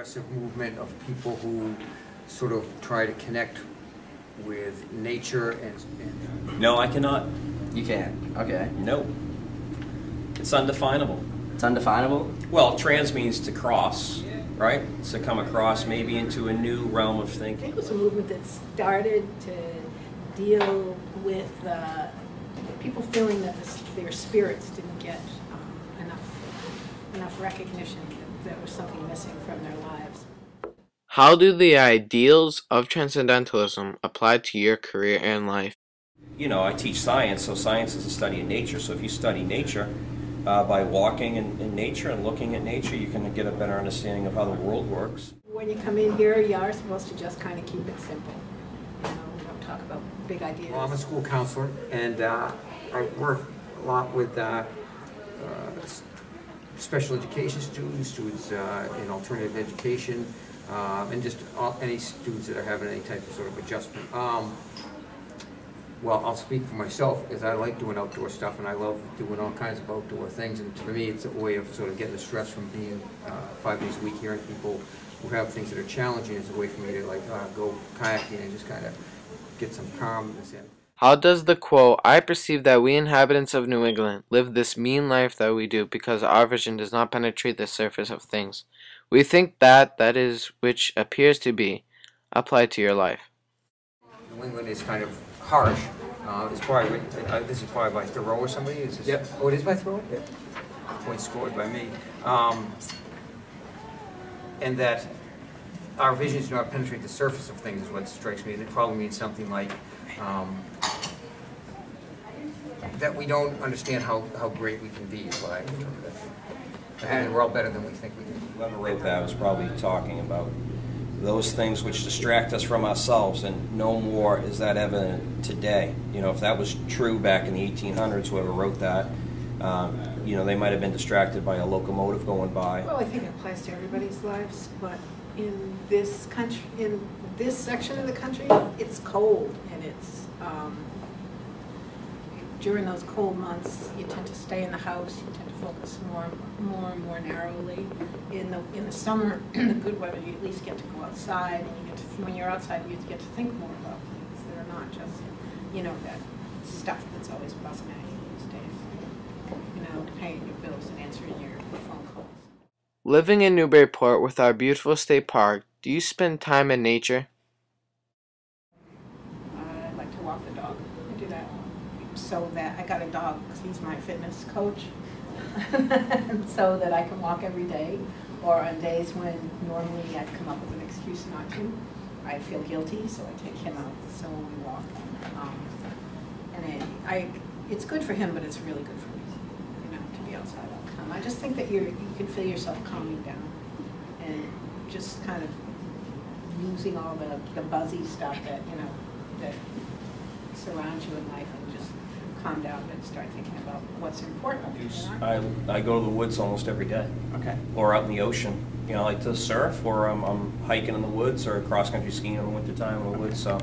progressive movement of people who sort of try to connect with nature and... No, I cannot. You can. Okay. No. It's undefinable. It's undefinable? Well, trans means to cross, right? To come across maybe into a new realm of I thinking. think it was a movement that started to deal with people feeling that their spirits didn't get enough recognition, that there was something missing from their lives. How do the ideals of Transcendentalism apply to your career and life? You know, I teach science, so science is a study of nature. So if you study nature, by walking in nature and looking at nature, you can get a better understanding of how the world works. When you come in here, you are supposed to just kind of keep it simple. You know, we don't talk about big ideas. Well, I'm a school counselor, and I work a lot with special education students in alternative education, and just any students that are having any type of sort of adjustment. Well, I'll speak for myself, as I like doing outdoor stuff, and I love doing all kinds of outdoor things, and for me it's a way of sort of getting the stress from being 5 days a week, hearing people who have things that are challenging. It's a way for me to go kayaking and just kind of get some calmness in. How does the quote, "I perceive that we inhabitants of New England live this mean life that we do because our vision does not penetrate the surface of things. We think that is which appears to be," apply to your life? New England is kind of harsh. It's probably this is probably by Thoreau or somebody. Is this, yep. Oh, it is by Thoreau. Yeah. Point scored by me. And that our visions do not penetrate the surface of things is what strikes me. And it probably means something like that we don't understand how great we can be. Is what I interpret. I think we're all better than we think we can be. Whoever wrote that was probably talking about those things which distract us from ourselves, and no more is that evident today. You know, if that was true back in the 1800s, whoever wrote that, you know, they might have been distracted by a locomotive going by. Well, I think it applies to everybody's lives, but in this country, in this section of the country, it's cold, and it's during those cold months, you tend to stay in the house. You tend to focus more and more narrowly. In the summer, in the good weather, you at least get to go outside, and you get to, when you're outside, you get to think more about things that are not just, you know, that stuff that's always buzzing at you these days. You know, paying your bills and answering your phone calls. Living in Newburyport with our beautiful state park, do you spend time in nature? I like to walk the dog. I do that so that I got a dog because he's my fitness coach, so that I can walk every day, or on days when normally I'd come up with an excuse not to. I feel guilty, so I take him out. So when we walk, and it's good for him, but it's really good for me, you know, to be outside all the time. I just think that you can feel yourself calming down, and just kind of losing all the buzzy stuff that, you know, that surrounds you in life, and just calm down and start thinking about what's important. I go to the woods almost every day. Okay. Or out in the ocean. You know, I like to surf, or I'm hiking in the woods, or cross-country skiing in the wintertime in the woods. So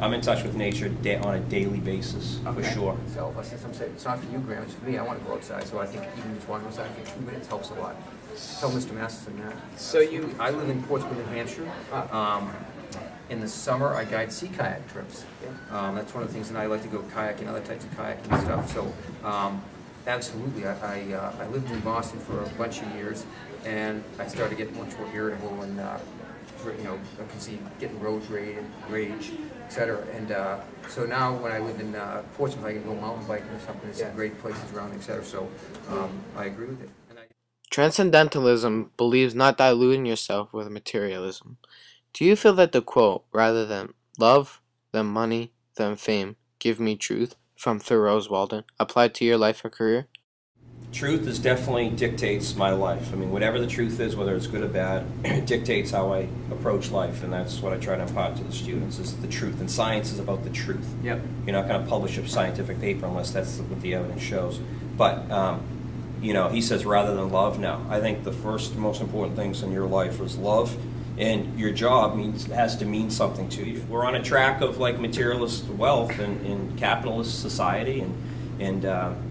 I'm in touch with nature on a daily basis, for sure. So since I'm saying it's not for you, Graham, it's for me. I want to go outside, so I think even just walking outside for 2 minutes helps a lot. Tell Mr. Masterson that. So I live in Portsmouth, New Hampshire. In the summer, I guide sea kayak trips. That's one of the things, and I like to go kayaking, other types of kayaking and stuff. So, absolutely, I lived in Boston for a bunch of years, and I started getting much more irritable, and you know, I can see getting road rage, etc. And so now, when I live in Portsmouth, I can go mountain biking or something. There's some great places around, etc. So, I agree with it. Transcendentalism believes not diluting yourself with materialism. Do you feel that the quote, "rather than love, than money, than fame, give me truth," from Thoreau's Walden, applied to your life or career? Truth is definitely dictates my life. I mean, whatever the truth is, whether it's good or bad, it dictates how I approach life, and that's what I try to impart to the students, is the truth. And science is about the truth. Yep. You're not going to publish a scientific paper unless that's what the evidence shows. But, you know, he says rather than love. No, I think the first most important things in your life is love, and your job has to mean something to you. We're on a track of like materialist wealth in capitalist society, and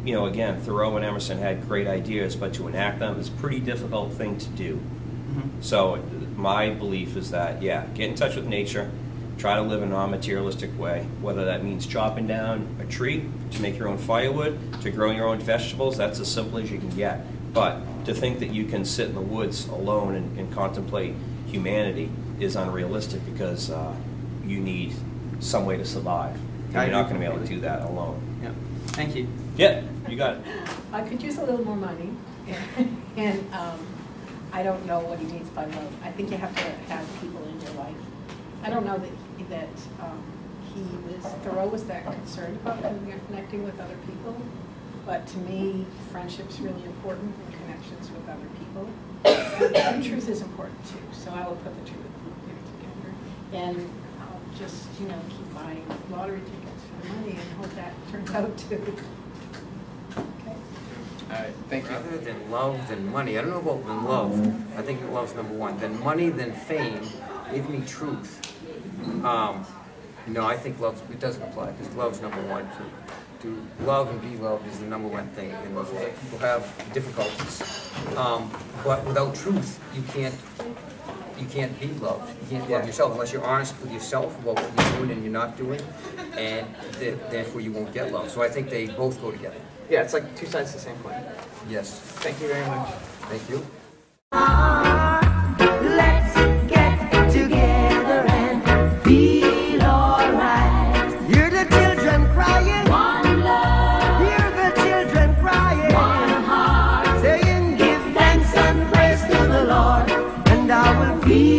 you know, again, Thoreau and Emerson had great ideas, but to enact them is a pretty difficult thing to do. So my belief is that, yeah, get in touch with nature, try to live in a non-materialistic way, whether that means chopping down a tree to make your own firewood, to growing your own vegetables. That's as simple as you can get. But to think that you can sit in the woods alone and contemplate humanity is unrealistic, because you need some way to survive. And you're not going to be able to do that alone. Yeah. Thank you. Yeah, you got it. I could use a little more money, and I don't know what he means by love. I think you have to have people in your life. I don't know that he was, Thoreau was that concerned about connecting with other people, but to me, friendship's really important, and connections with other people. And truth is important too, so I will put the two together. And I'll just, keep buying lottery tickets for the money and hope that turns out to. Okay. All right. Thank you. Rather than love, than money. I don't know about than love. I think that love's number one. Then money, then fame. Give me truth. No, I think love, it doesn't apply, because love's number one. To love and be loved is the number one thing, and people have difficulties. But without truth, you can't be loved. You can't love yourself unless you're honest with yourself about what you're doing and you're not doing, and therefore you won't get love. So I think they both go together. Yeah, it's like two sides of the same coin. Yes. Thank you very much. Thank you. Let's get together and feel alright. Hear the children crying. One love. Hear the children crying. One heart. Saying, give thanks and praise to the Lord, and I will feel